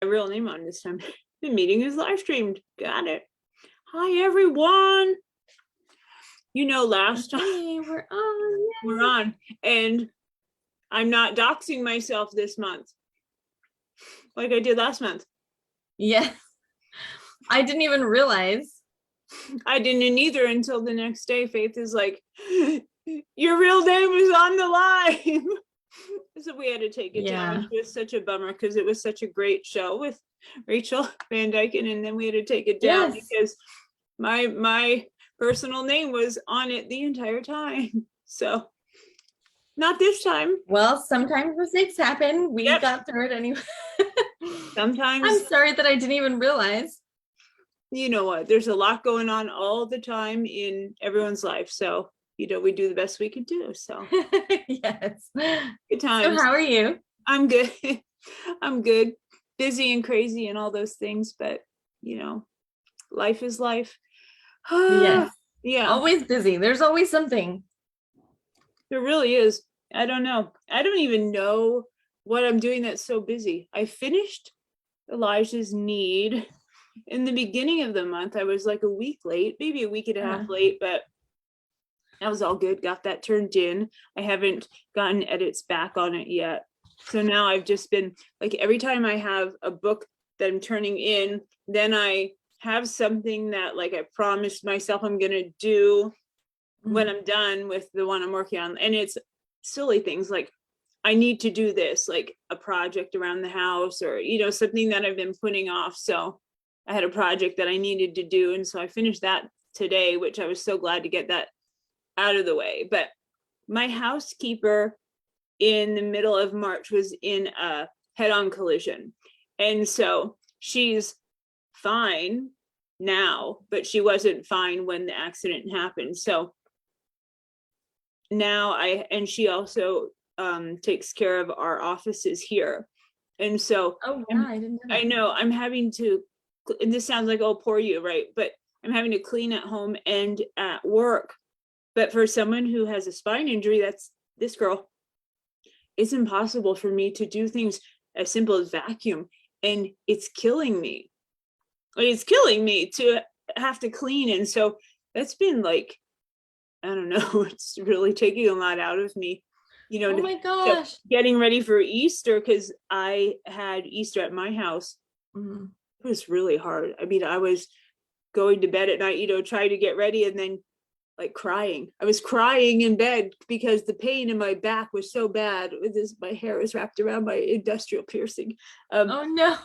real name on this time. The meeting is live streamed. Got it. Hi, everyone. Last time we're on, and I'm not doxing myself this month like I did last month. Yeah. I didn't even realize. I didn't either until the next day. Faith is like, your real name is on the live. So we had to take it down, which was such a bummer because it was such a great show with Rachel Van Dyken, and then we had to take it down because my personal name was on it the entire time. So not this time. Well, sometimes mistakes happen. We got through it anyway. Sometimes. I'm sorry that I didn't even realize. You know what? There's a lot going on all the time in everyone's life. So, we do the best we can do. So yes. Good times. So how are you? I'm good. I'm good. Busy and crazy and all those things, but life is life. Yes. Yeah. Always busy. There's always something. There really is. I don't know. I don't even know what I'm doing that's so busy. I finished Elijah's Need in the beginning of the month. I was like a week late, maybe a week and a half late, but that was all good. Got that turned in. I haven't gotten edits back on it yet. So now I've just been like, every time I have a book that I'm turning in, then I have something that like I promised myself I'm going to do when I'm done with the one I'm working on. And it's silly things like, I need to do this, like a project around the house or, something that I've been putting off. So I had a project that I needed to do. And so I finished that today, which I was so glad to get that out of the way. But my housekeeper in the middle of March was in a head-on collision. And so she's fine now, but she wasn't fine when the accident happened. So now she also takes care of our offices here. And so I know I'm having to, and this sounds like, oh, poor you, right? But I'm having to clean at home and at work. But for someone who has a spine injury, that's this girl, it's impossible for me to do things as simple as vacuum. And it's killing me. It's killing me to have to clean. And so that's been like, I don't know, it's really taking a lot out of me. Oh my gosh. Getting ready for Easter, because I had Easter at my house. It was really hard. I mean, I was going to bed at night, trying to get ready and then like crying. I was crying in bed because the pain in my back was so bad. My hair was wrapped around my industrial piercing. Oh no.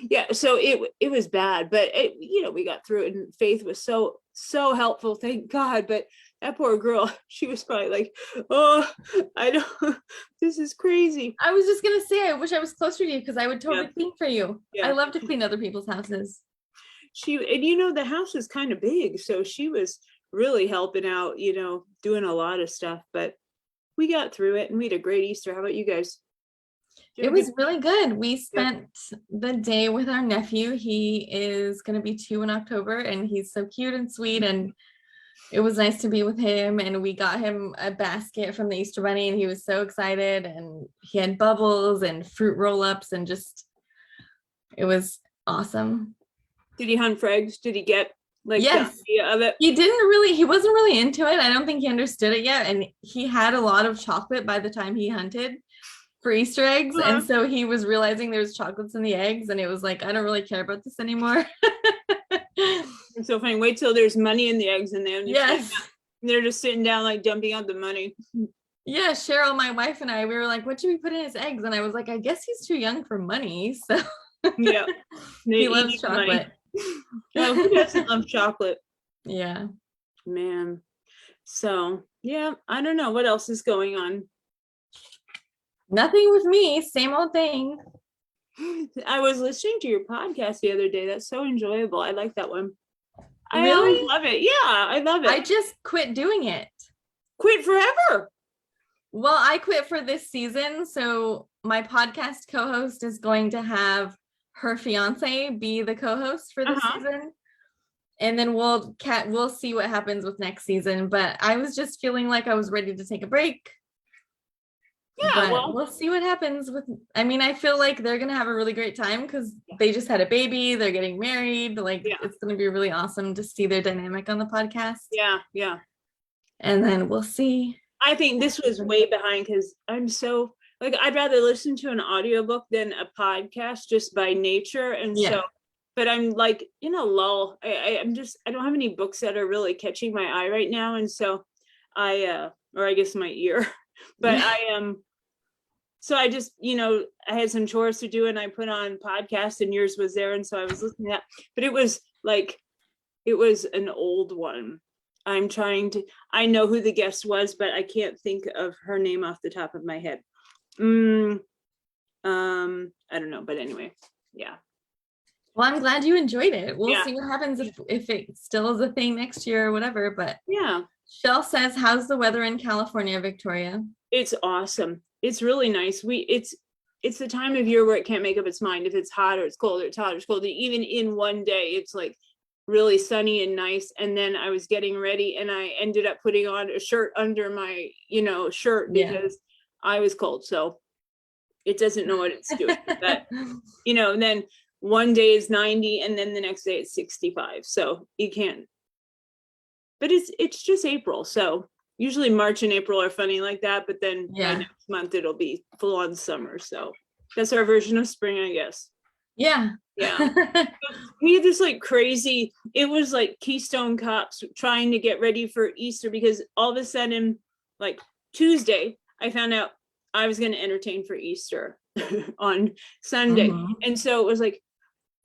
Yeah, so it was bad, but we got through it, and Faith was so helpful, thank God. But that poor girl, she was probably like, oh, I don't, this is crazy. I was just gonna say, I wish I was closer to you because I would totally clean for you. I love to clean other people's houses. The house is kind of big, so she was really helping out, doing a lot of stuff. But we got through it, and we had a great Easter. How about you guys? It was really good. We spent the day with our nephew. He is going to be 2 in October, and he's so cute and sweet, and it was nice to be with him. And we got him a basket from the Easter Bunny, and he was so excited, and he had bubbles and fruit roll-ups, and just, it was awesome. Did he hunt for eggs? Did he get the idea of it? He wasn't really into it. I don't think he understood it yet. And he had a lot of chocolate by the time he hunted for Easter eggs. And so he was realizing there's chocolates in the eggs, and it was like, I don't really care about this anymore. It's so funny. Wait till there's money in the eggs, and then they're just sitting down like dumping out the money. Yeah, Cheryl, my wife, and I, we were like, what should we put in his eggs? And I was like, I guess he's too young for money. So yeah, he loves chocolate. Oh, who doesn't love chocolate? Yeah, man. So yeah, I don't know what else is going on. Nothing with me. Same old thing. I was listening to your podcast the other day. That's so enjoyable. I like that one. Really? I always love it. Yeah, I love it. I just quit doing it. Quit forever. Well, I quit for this season. So my podcast co-host is going to have her fiance be the co-host for this season. And then we'll see what happens with next season. But I was just feeling like I was ready to take a break. Yeah, But well, we'll see what happens with, I mean, I feel like they're gonna have a really great time because they just had a baby, they're getting married. Like yeah, it's gonna be really awesome to see their dynamic on the podcast. yeah, yeah. And then we'll see. I think this was way behind because I'm so like I'd rather listen to an audiobook than a podcast just by nature. And Yeah. so, but I'm like in a lull. I'm just I don't have any books that are really catching my eye right now. And so or I guess my ear, but I am so I just, I had some chores to do and I put on podcast and yours was there. And so I was listening to that, but it was an old one. I know who the guest was, but I can't think of her name off the top of my head. I don't know, but anyway, yeah. Well, I'm glad you enjoyed it. We'll Yeah. see what happens if it still is a thing next year or whatever. But Yeah, Shell says, how's the weather in California, Victoria? it's awesome. It's really nice. It's the time of year where it can't make up its mind if it's hot or it's cold or it's hot or it's cold. Even in one day, it's like really sunny and nice. And then I was getting ready and I ended up putting on a shirt under my, shirt Yeah. because I was cold. So it doesn't know what it's doing. But, and then one day is 90 and then the next day it's 65. So you can't, but it's just April. So usually March and April are funny like that, but then by next month it'll be full on summer. So that's our version of spring, I guess. Yeah. Yeah. We had this like crazy, it was like Keystone Cops trying to get ready for Easter because all of a sudden, like Tuesday, I found out I was going to entertain for Easter on Sunday. Mhm. And so it was like,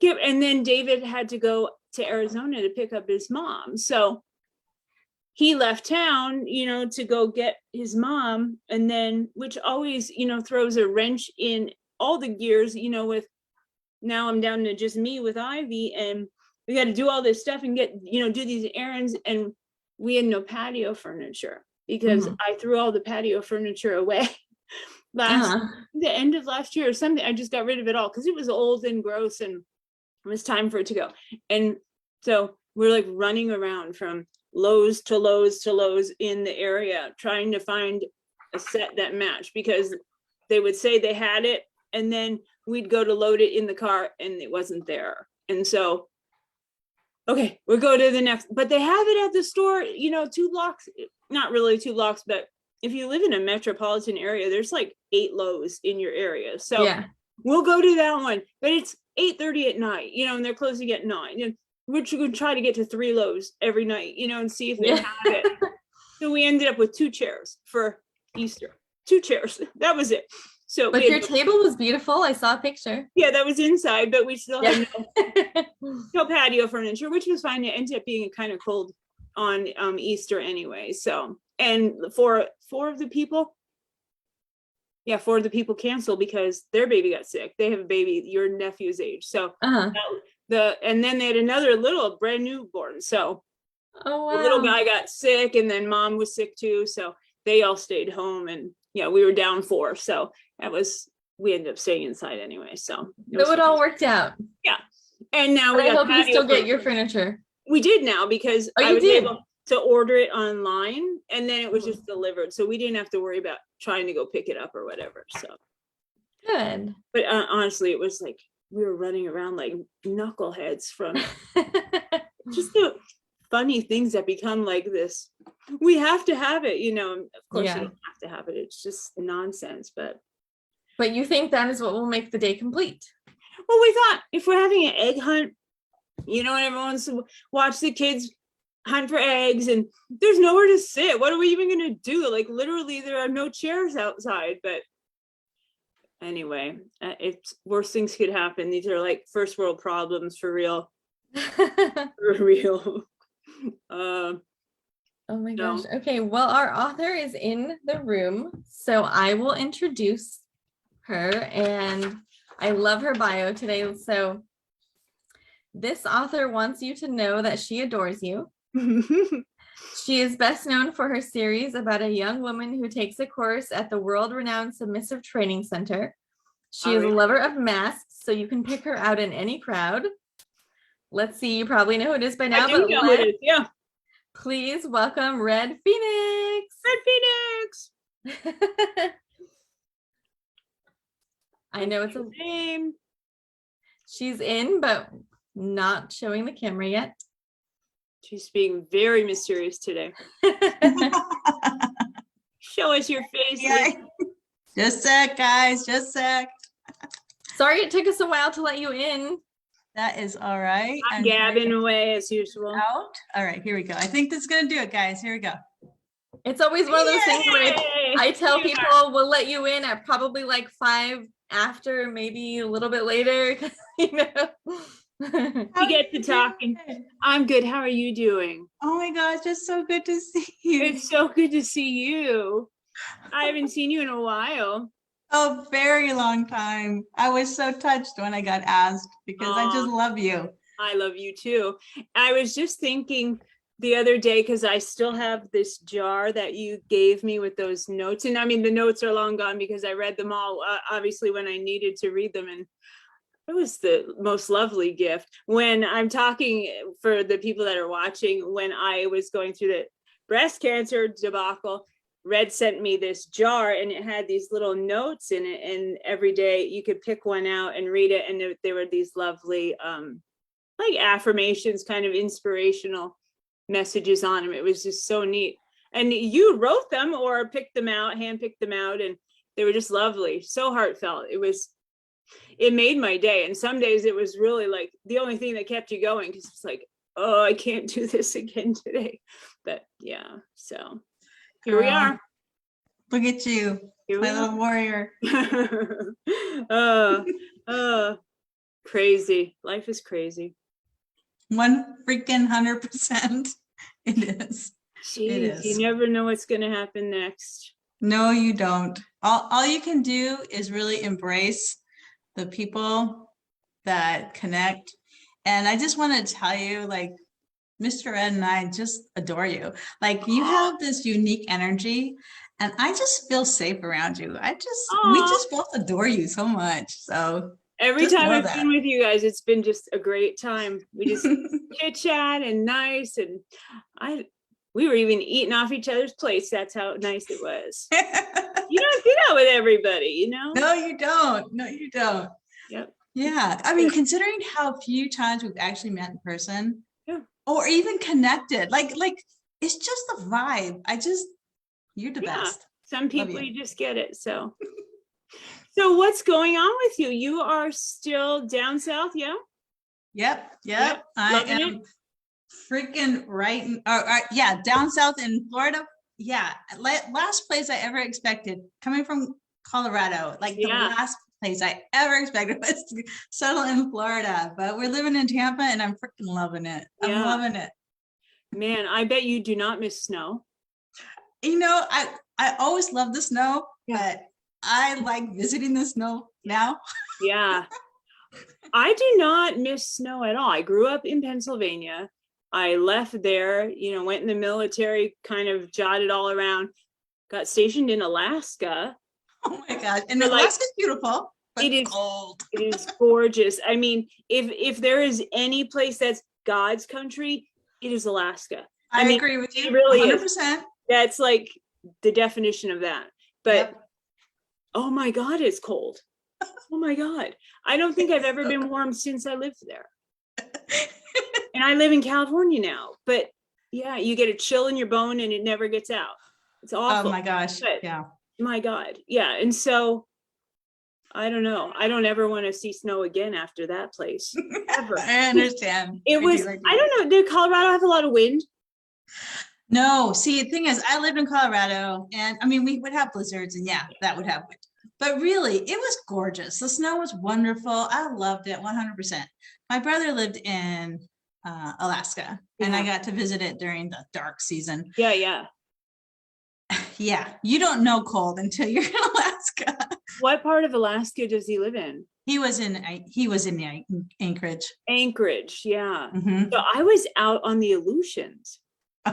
and then David had to go to Arizona to pick up his mom. So he left town, to go get his mom. And then, which always, throws a wrench in all the gears, with now I'm down to just me with Ivy and we got to do all this stuff and get, do these errands. And we had no patio furniture because I threw all the patio furniture away the end of last year or something. I just got rid of it all because it was old and gross and it was time for it to go. And so we're like running around from Lowe's to Lowe's to Lowe's in the area trying to find a set that matched because they would say they had it and then we'd go to load it in the car and it wasn't there. And so, okay, we'll go to the next, but they have it at the store, 2 blocks, not really 2 blocks, but if you live in a metropolitan area, there's like 8 Lowe's in your area. So we'll go to that one, but it's 8:30 at night, and they're closing at 9. And we're going to try to get to 3 Lowe's every night, and see if they have it. So we ended up with 2 chairs for Easter, 2 chairs. That was it. So, but your table was beautiful. I saw a picture. Yeah, that was inside, but we still had no patio furniture, which was fine. It ended up being kind of cold on Easter anyway. So, and four of the people canceled because their baby got sick. They have a baby your nephew's age. So and then they had another little brand newborn. So the little guy got sick and then mom was sick too. So they all stayed home and we were down 4. So we ended up staying inside anyway. So it all worked out. Yeah. And now I hope you still get your furniture. We did now because I was able to order it online and then it was just delivered. So we didn't have to worry about trying to go pick it up or whatever. So good. But honestly, it was like we were running around like knuckleheads from just the funny things that become like this. We have to have it, of course you don't have to have it. It's just nonsense, but you think that is what will make the day complete? Well, we thought if we're having an egg hunt, and everyone's watch the kids hunt for eggs and there's nowhere to sit. What are we even going to do? Like literally there are no chairs outside, but anyway, it's worse things could happen. These are like first world problems for real. For real. Oh my gosh. Okay, well, our author is in the room, so I will introduce her, and I love her bio today. So this author wants you to know that she adores you. She is best known for her series about a young woman who takes a course at the world-renowned Submissive Training Center. She is a lover of masks, so you can pick her out in any crowd. Let's see, you probably know who it is by now, but please welcome Red Phoenix. Red Phoenix. I know it's a Name. she's in, but not showing the camera yet. She's being very mysterious today. Show us your face. Yeah. Lisa. Just a sec, guys, just a sec. Sorry it took us a while to let you in. That is all right. I'm gabbing away as usual. Out. All right, here we go. I think this is gonna do it, guys. Here we go. It's always one of those things where Yay! I tell Here you people we'll let you in at probably like 5 after, maybe a little bit later. You know. We get to talking. I'm good. How are you doing? Oh my gosh, it's so good to see you. It's so good to see you. I haven't seen you in a while. A very long time. I was so touched when I got asked because I just love you. I love you too. I was just thinking the other day, because I still have this jar that you gave me with those notes. And I mean, the notes are long gone because I read them all, obviously, when I needed to read them. And it was the most lovely gift. When I'm talking for the people that are watching, when I was going through the breast cancer debacle, Red sent me this jar and it had these little notes in it. And every day you could pick one out and read it. And there were these lovely, like affirmations, kind of inspirational messages on them. It was just so neat. And you wrote them or picked them out, handpicked them out, and they were just lovely, so heartfelt. It made my day. And some days it was really like the only thing that kept you going, because it's like, oh, I can't do this again today. But yeah, so here we are. Look at you, Here my we little warrior. are. Crazy. Life is crazy. 100%. It is. Jeez, you is. never know what's going to happen next. No, you don't. All you can do is really embrace the people that connect. And I just want to tell you, like, Mr. Ed and I just adore you. Like, you have this unique energy, and I just feel safe around you. We Aw. just both adore you so much. So Every Just time know I've that. been with you guys, it's been just a great time. We just chit chat and nice, and we were even eating off each other's plates. That's how nice it was. You don't do that with everybody, you know? No, you don't. No, you don't. Yep. Yeah. I mean, considering how few times we've actually met in person, Yeah. or even connected, like it's just the vibe. You're the Yeah. best. Some people you. you just get it. So what's going on with you? You are still down south, yeah? Yep. Yep, I loving am freaking right. Yeah, down south in Florida. Yeah, last place I ever expected, coming from Colorado, like the Yeah. last place I ever expected was to settle in Florida. But we're living in Tampa, and I'm freaking loving it. I'm Yeah. loving it. Man, I bet you do not miss snow. You know, I always love the snow, Yeah. but I like visiting the snow now. Yeah. I do not miss snow at all. I grew up in Pennsylvania. I left there, went in the military, kind of jotted all around, got stationed in Alaska. Oh my God. And But, like, Alaska's beautiful, but it is- cold. It is gorgeous. I mean, if there is any place that's God's country, it is Alaska. I mean, agree with you. it really is. 100%. That's like the definition of that. But Yep. oh my God, it's cold. Oh my God. I don't think I've ever been warm since I lived there. And I live in California now. But yeah, you get a chill in your bone and it never gets out. It's awful. Oh my gosh. But- Yeah. My God. Yeah. And so I don't know. I don't ever want to see snow again after that place. Ever. I understand. It I do, was, I do. I don't know. Did Colorado have a lot of wind? No, see, the thing is, I lived in Colorado, and I mean, we would have blizzards, and yeah, that would happen. But really, it was gorgeous. The snow was wonderful. I loved it 100%. My brother lived in Alaska, and I Yeah. got to visit it during the dark season. Yeah. Yeah. Yeah, you don't know cold until you're in Alaska. What part of Alaska does he live in? He was in Anchorage. Anchorage. Yeah. Mhm. So I was out on the Aleutians. I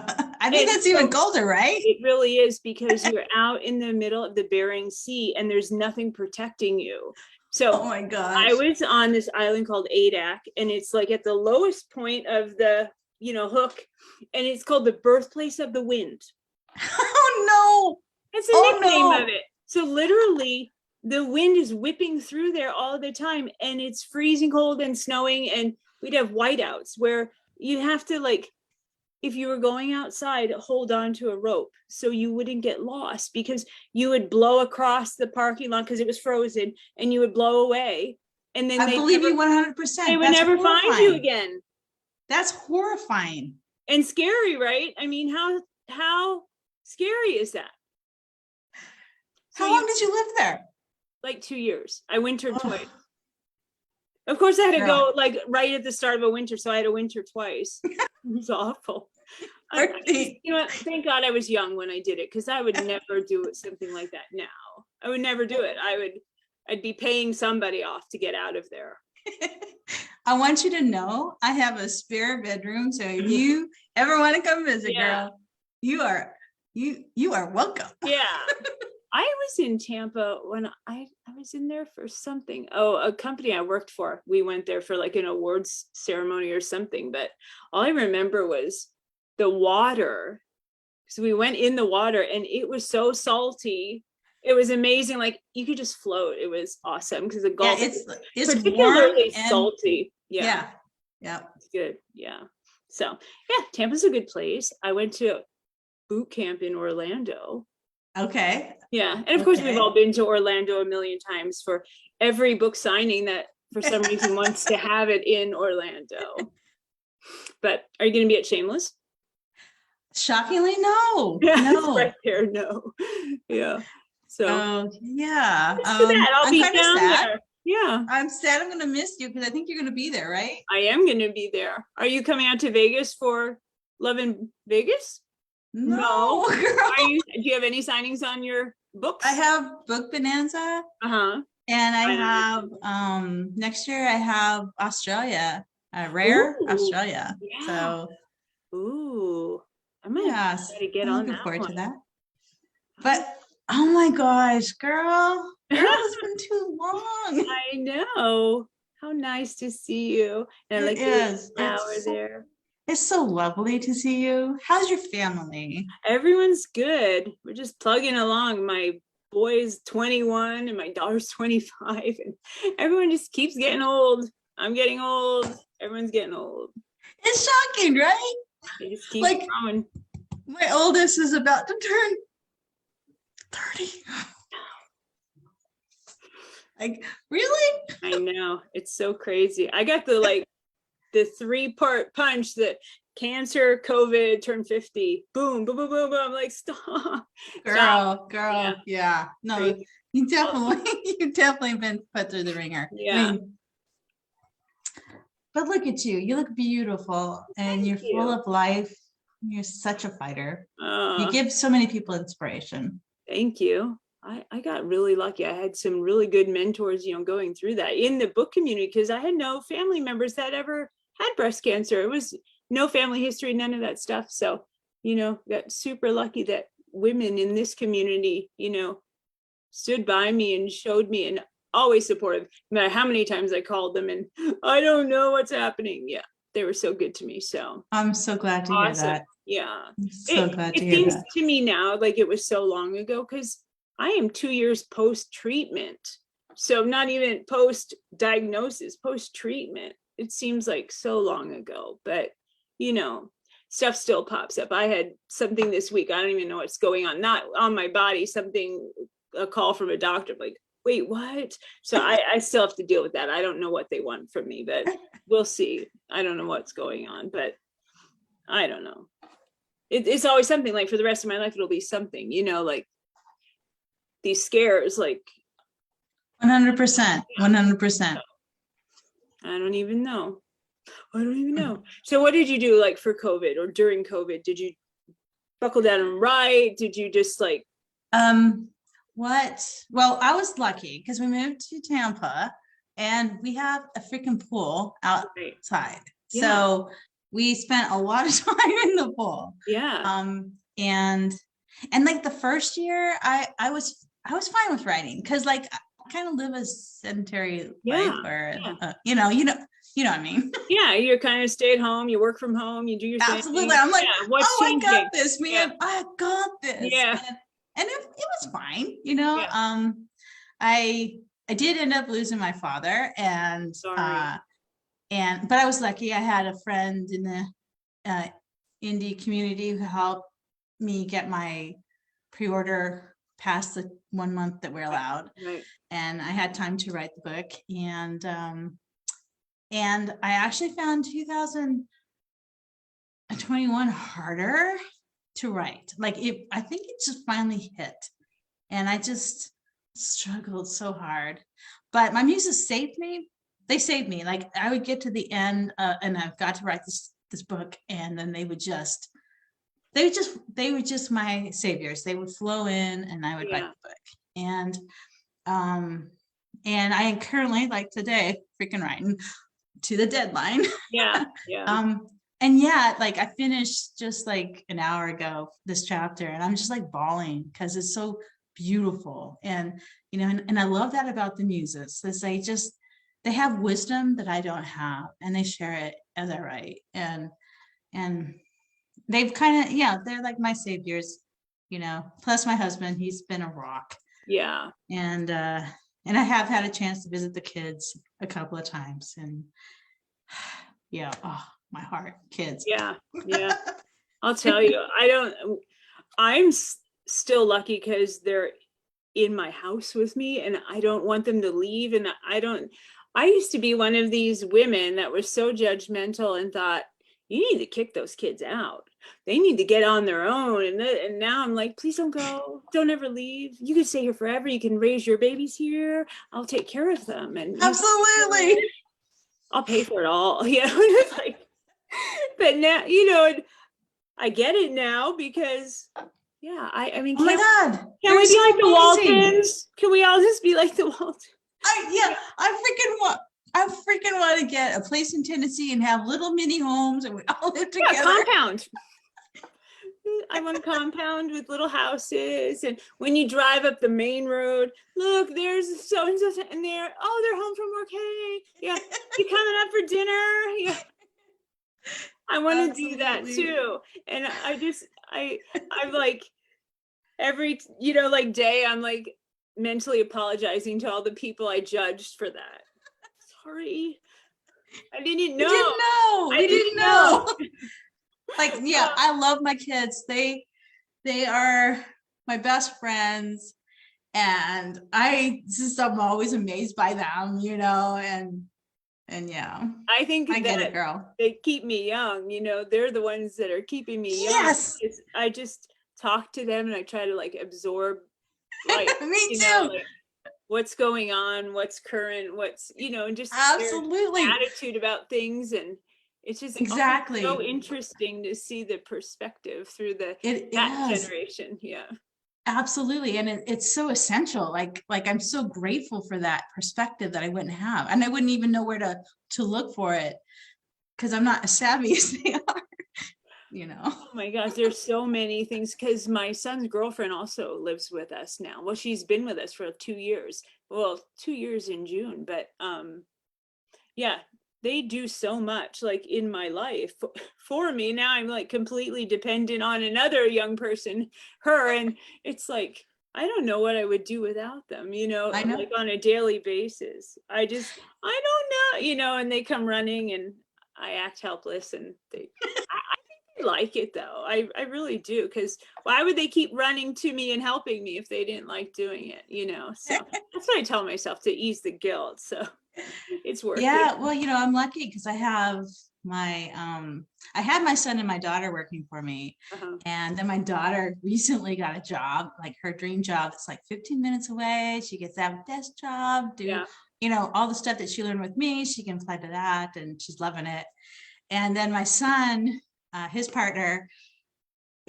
think And that's even so- colder, right? It really is, because you're out in the middle of the Bering Sea and there's nothing protecting you. So Oh my gosh. I was on this island called Adak, and it's like at the lowest point of the, hook, and it's called the birthplace of the wind. Oh It's a Oh, nickname no. of it. So literally the wind is whipping through there all the time, and it's freezing cold and snowing, and we'd have whiteouts where you have to, like, if you were going outside, hold on to a rope so you wouldn't get lost, because you would blow across the parking lot because it was frozen, and you would blow away, and then I believe you 100%. they would That's never find you horrifying. again. That's horrifying. And scary, right? I mean, how scary is that? So How you- long did you live there? like 2 years. I wintered Ugh. twice. Of course, I had to Girl. go like right at the start of a winter, so I had to winter twice. It was awful. Poor You know what? Thank God I was young when I did it, because I would never do something like that now. I would never do it. I'd be paying somebody off to get out of there. I want you to know I have a spare bedroom, so if you ever want to come visit, Yeah. girl, you are welcome. Yeah. I was in Tampa when I was in there for something. Oh, a company I worked for. We went there for like an awards ceremony or something, but all I remember was the water. So we went in the water and it was so salty. It was amazing. Like you could just float. It was awesome because the Yeah, Gulf it's is warm particularly and salty. Yeah, yeah, yeah. it's good. Yeah. So yeah, Tampa's a good place. I went to boot camp in Orlando. Okay. Yeah, and of course Okay. we've all been to Orlando a million times for every book signing that for some reason wants to have it in Orlando. But are you going to be at Shameless? Shockingly, no, Yeah, it's no. right there. No. Yeah. So Oh, yeah. let's do that. I'll I'm be kinda down sad. there. Yeah, I'm sad I'm gonna miss you because I think you're gonna be there, right? I am going to be there. Are you coming out to Vegas for Love in Vegas? No, girl. Do you have any signings on your books? I have Book Bonanza Uh-huh. and I I know. have next year I have Australia, Rare Ooh, Australia. yeah. So Ooh. I might yes, try to get I'm on looking that forward to one. that. But oh my gosh, girl, it's been too long. I know. How nice to see you. And I It like the little is. flower It's- there. It's so lovely to see you. How's your family? Everyone's good. We're just plugging along. My boy's 21 and my daughter's 25. And everyone just keeps getting old. I'm getting old. Everyone's getting old. It's shocking, right? They just keep Like- growing. My oldest is about to turn 30. Like, really? I know. It's so crazy. I got the 3-part punch that cancer, COVID, turn 50. Boom, boom, boom, boom, boom. I'm like, stop. Girl, Yeah. yeah. No, Crazy. you definitely been put through the ringer. I Yeah. mean, but look at you. You look beautiful and you're Thank full you. of life. You're such a fighter. You Uh, give so many people inspiration. Thank you. I got really lucky. I had some really good mentors, going through that in the book community, because I had no family members that ever had breast cancer. It was no family history, none of that stuff. So, got super lucky that women in this community, stood by me and showed me and always supportive. No matter how many times I called them and I don't know what's happening. Yeah, they were so good to me. So I'm so glad to hear awesome. that. Yeah. I'm so glad to It hear seems that. to me now like it was so long ago, because I am 2 years post-treatment. So not even post-diagnosis, post-treatment. It seems like so long ago, but stuff still pops up. I had something this week. I don't even know what's going on, not on my body, a call from a doctor, like, wait, what? So I still have to deal with that. I don't know what they want from me, but we'll see. I don't know what's going on, but I don't know. It's always something, like for the rest of my life, it'll be something, like these scares, like 100%. 100%. I don't even know. So what did you do like for COVID or during COVID? Did you buckle down and write? Did you just like, Well, I was lucky because we moved to Tampa and we have a freaking pool right, outside. Yeah. So we spent a lot of time in the pool. yeah, And like the first year I was fine with writing because like I kind of live a sedentary Yeah, life where yeah. you know what I mean. yeah, you're kind of stay at home, you work from home, you do your thing. Absolutely. I'm like, Yeah, what's oh, changing? I got this, man. I got this. Yeah. And it was fine, Yeah. I did end up losing my father, and Sorry. but I was lucky. I had a friend in the indie community who helped me get my pre-order past the 1 month that we're allowed, Right. and I had time to write the book. And I actually found 2021 harder to write. Like I think it just finally hit, and I just struggled so hard. But my muses saved me. They saved me. Like I would get to the end, and I've got to write this book, and then they were just my saviors. They would flow in, and I would write Yeah. the book. And I am currently, like today, freaking writing to the deadline. Yeah. Yeah. And yeah, like I finished just like an hour ago this chapter, and I'm just like bawling because it's so beautiful. And and I love that about the muses, is they have wisdom that I don't have, and they share it as I write. And they've kind of, they're like my saviors, plus my husband. He's been a rock. Yeah. And I have had a chance to visit the kids a couple of times, and yeah, oh, my heart, kids. Yeah. Yeah. I'll tell you, I'm still lucky because they're in my house with me, and I don't want them to leave. And I used to be one of these women that was so judgmental and thought, you need to kick those kids out. They need to get on their own. And now I'm like, please don't go. Don't ever leave. You can stay here forever. You can raise your babies here. I'll take care of them. And Absolutely. I'll pay for it all. It's like, but now, I get it now because, yeah, I mean, Oh my God. can They're we be so like the amazing. Waltons? Can we all just be like the Waltons? I freaking want to get a place in Tennessee and have little mini homes, and we all live together. Yeah, compound. I want a compound with little houses, and when you drive up the main road, look, there's so and so in there. Oh, they're home from work. Hey, yeah, you coming up for dinner? Yeah, I want to do that Absolutely. too. And I'm like every like day, I'm like mentally apologizing to all the people I judged for that. Sorry, I didn't know. We didn't know. Like, yeah, Oh. I love my kids. They are my best friends, and I'm always amazed by them, and yeah, I think I get it, that girl. they keep me young. They're the ones that are keeping me young. Yes. I just talk to them and I try to like absorb, like, Me too. like what's going on, what's current, what's, and just their Absolutely. attitude about things. And it's just always Exactly. so interesting to see the perspective through that is. generation. Yeah. Absolutely. And it's so essential. Like I'm so grateful for that perspective that I wouldn't have. And I wouldn't even know where to look for it, because I'm not as savvy as they are, Oh my gosh, there's so many things, because my son's girlfriend also lives with us now. Well, she's been with us for 2 years. Well, 2 years in June, but yeah, they do so much like in my life for me. Now I'm like completely dependent on another young person, her, and it's like I don't know what I would do without them, I know. like on a daily basis. I don't know, and they come running and I act helpless, and I think they like it though. I really do, because why would they keep running to me and helping me if they didn't like doing it, So that's what I tell myself to ease the guilt. So it's worth Yeah, it. well, I'm lucky because I have I had my son and my daughter working for me. Uh-huh. And then my daughter recently got a job, like her dream job. It's like 15 minutes away. She gets to have a desk job, do, Yeah. all the stuff that she learned with me. She can apply to that, and she's loving it. And then my son, his partner,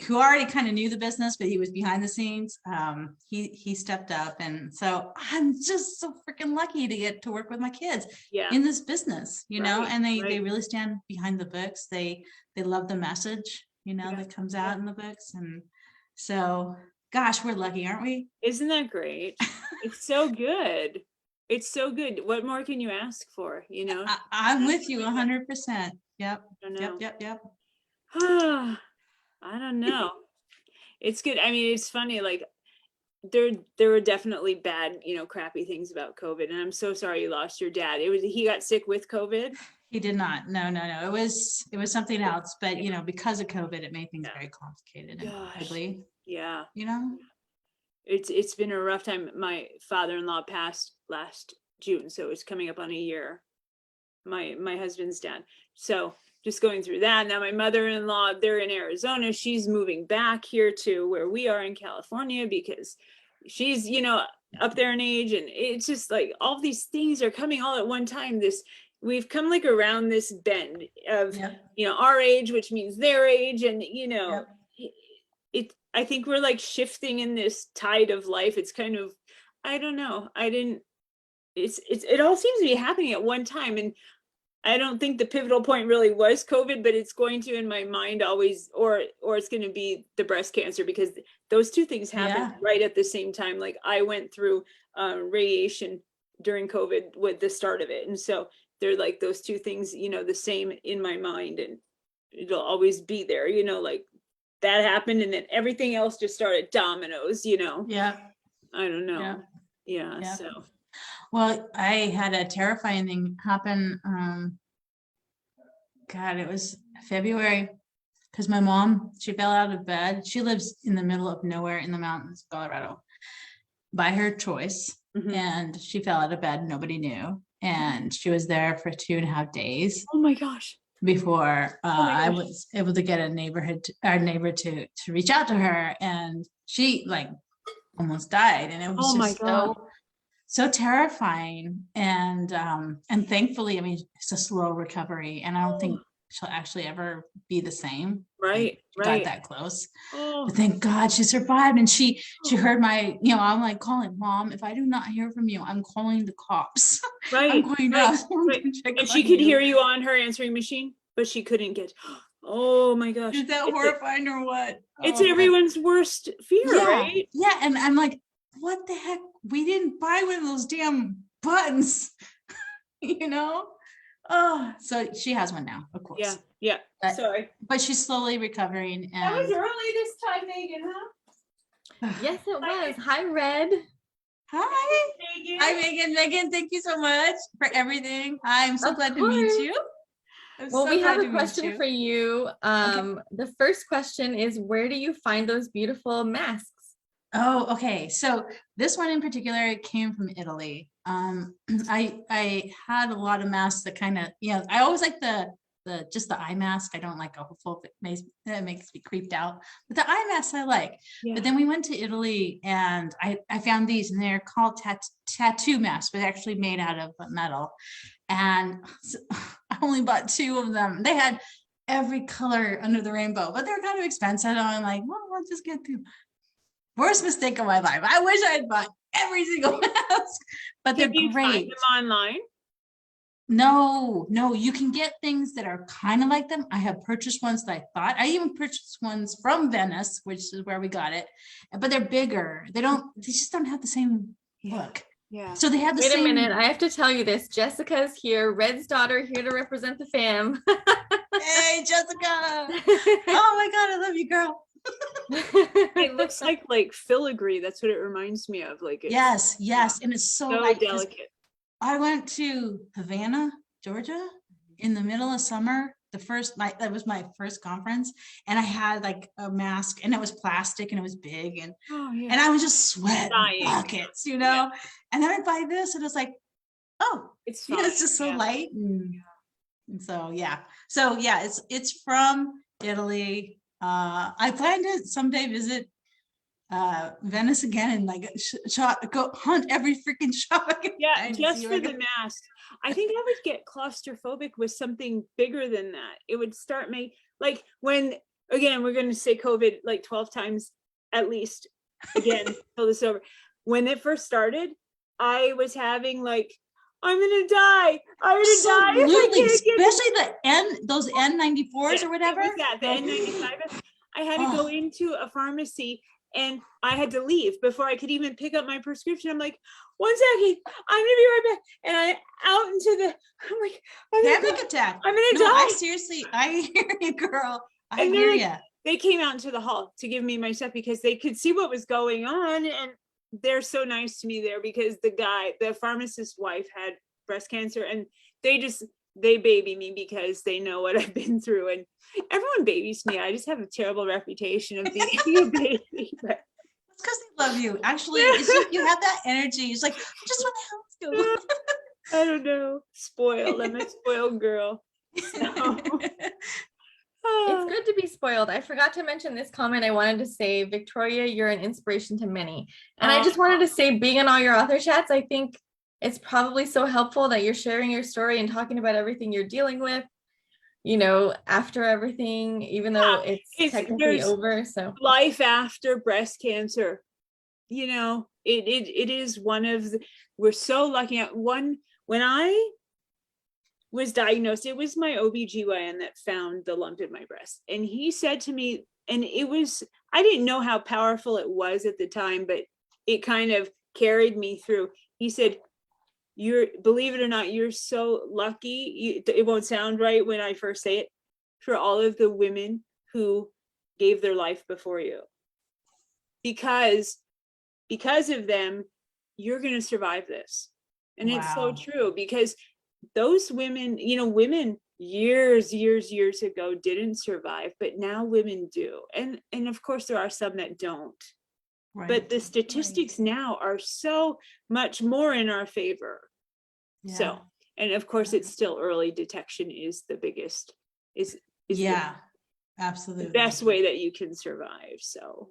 who already kind of knew the business, but he was behind the scenes, he stepped up. And so I'm just so freaking lucky to get to work with my kids Yeah. in this business, Right, and they right. really stand behind the books. They love the message, Yeah, that comes out in the books. And so, gosh, we're lucky, aren't we? Isn't that great? It's so good. It's so good. What more can you ask for, I'm with you 100%. Yep. I don't know. Yep. I don't know. It's good. I mean, it's funny, like there were definitely bad, crappy things about COVID, and I'm so sorry you lost your dad. He got sick with COVID. He did not. No. It was something else, but because of COVID, it made things Yeah. very complicated and Gosh. ugly, Yeah. It's been a rough time. My father-in-law passed last June, so it's coming up on a year. My husband's dad. So just going through that. Now my mother-in-law, they're in Arizona. She's moving back here to where we are in California because she's, up there in age, and it's just like all these things are coming all at one time. We've come like around this bend of, our age, which means their age, and I think we're like shifting in this tide of life. It's kind of, I don't know. It all seems to be happening at one time. And I don't think the pivotal point really was COVID, but it's going to, in my mind, always, or it's going to be the breast cancer, because those two things happened right at the same time. Like I went through radiation during COVID with the start of it. And so they're like those two things, the same in my mind, and it'll always be there, like that happened. And then everything else just started dominoes, Yeah. I don't know. Yeah. So. Well, I had a terrifying thing happen. God, it was February, because my mom, she fell out of bed. She lives in the middle of nowhere in the mountains, Colorado, by her choice. Mhm. And she fell out of bed. Nobody knew. And she was there for 2.5 days Oh my gosh. before my I gosh. was able to get our neighbor to reach out to her. And she like almost died. And it was Oh my just God. so terrifying. And thankfully, I mean, it's a slow recovery, and I don't think she'll actually ever be the same. Right. She got that close. Oh, But thank God she survived. And she heard my, I'm like calling, Mom, if I do not hear from you, I'm calling the cops. I'm right. going right, out. right. And she could hear you on her answering machine, but she couldn't get. Oh my gosh. Is that It's horrifying or what? It's Oh, everyone's worst fear, right? Yeah. And I'm like, what the heck? We didn't buy one of those damn buttons, Oh, so she has one now, of course. Yeah. But- Sorry. But she's slowly recovering. That was And early this time, Megan, huh? Yes, it was. Hi, Red. hi. Megan. Hi, Megan. Megan, thank you so much for everything. I'm so Of glad to meet course. you. I'm Well, so we have glad a to meet question you. for you. The first question is, where do you find those beautiful masks? Oh, okay. So this one in particular came from Italy. I had a lot of masks that kind of, I always like the just the eye mask. I don't like a full, that makes me creeped out. But the eye mask I like. Yeah. But then we went to Italy, and I found these, and they're called tattoo masks, but they're actually made out of metal. And so I only bought 2 of them. They had every color under the rainbow, but they're kind of expensive. And I'm like, well, I'll just get 2. Worst mistake of my life. I wish I had bought every single mask, but they're Can you find great. them online? No, you can get things that are kind of like them. I have purchased ones that I even purchased ones from Venice, which is where we got it, but they're bigger. They just don't have the same look. Yeah. So they have the Wait same. a minute. I have to tell you this. Jessica's here. Red's daughter here to represent the fam. Hey, Jessica. Oh my God, I love you, girl. It looks like filigree. That's what it reminds me of. Like it's Yes. And it's so so light, 'cause delicate. I went to Havana, Georgia in the middle of summer. That was my first conference, and I had like a mask, and it was plastic, and it was big, and Oh yeah. I was just sweating Dying. buckets, And then I buy this, and it's like, oh, It's it's just so yeah. light, and so it's from Italy. I plan to someday visit Venice again, and like go hunt every freaking shop I can Yeah, find to just see for what I the can- mask. I think I would get claustrophobic with something bigger than that. It would start like when, again, we're going to say COVID like 12 times at least again till this is over. When it first started, I was having like, I'm gonna die. I'm gonna die. if I Absolutely, can't get especially those N94s Yeah, or whatever. It was that, the N95. I had to go into a pharmacy, and I had to leave before I could even pick up my prescription. I'm like, 1 second, I'm gonna be right back. And I out into the, I'm like, Panic attack. I'm gonna No, die. I hear you, girl. I And hear they're you. They came out into the hall to give me my stuff because they could see what was going on. And they're so nice to me there because the pharmacist's wife had breast cancer, and they baby me because they know what I've been through, and everyone babies me. I just have a terrible reputation of being a baby. But It's because they love you. Actually, it's just, you have that energy. It's like, I just want to help you. I don't know. Spoiled. I'm a spoiled girl. So, It's good to be spoiled. I forgot to mention this comment. I wanted to say, Victoria, you're an inspiration to many. And I just wanted to say, being in all your author chats, I think it's probably so helpful that you're sharing your story and talking about everything you're dealing with, you know, after everything, even though it's technically there's over. So life after breast cancer, you know, it is one of the, we're so lucky. When I was diagnosed, it was my OBGYN that found the lump in my breast. And he said to me, and I didn't know how powerful it was at the time, but it kind of carried me through. He said, believe it or not, you're so lucky. It won't sound right when I first say it, for all of the women who gave their life before you. Because of them, you're going to survive this. And it's so Wow. true, because those women, you know, women years ago didn't survive, but now women do. And of course there are some that don't. Right. But the statistics now are so much more in our favor. Yeah. So, and of course it's still early detection is the biggest, is Yeah, the absolutely. best way that you can survive. So,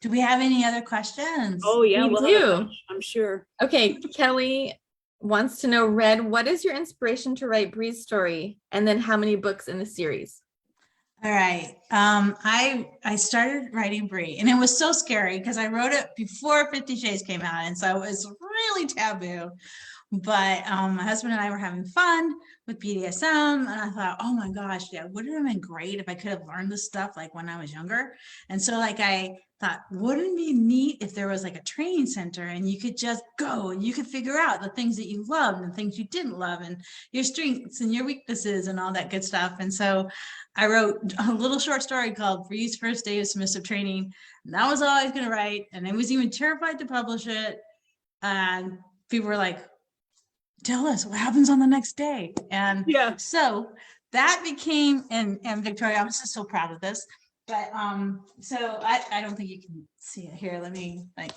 Do we have any other questions? oh yeah, we we'll have a do. bunch, I'm sure. Okay, Kelly wants to know, Red, what is your inspiration to write Bree's story? And then how many books in the series? All right. I started writing Bree, and it was so scary because I wrote it before 50 Shades came out, and so it was really taboo. But my husband and I were having fun with BDSM, and I thought, oh my gosh, yeah, wouldn't it have been great if I could have learned this stuff like when I was younger? And so like I thought, wouldn't it be neat if there was like a training center and you could just go and you could figure out the things that you loved and things you didn't love and your strengths and your weaknesses and all that good stuff. And so I wrote a little short story called Bree's First Day of Submissive Training. And that was all I was going to write. And I was even terrified to publish it. And people were like, tell us what happens on the next day. And Yeah. so that became, and Victoria, I was just so proud of this. But so I don't think you can see it here. Let me like.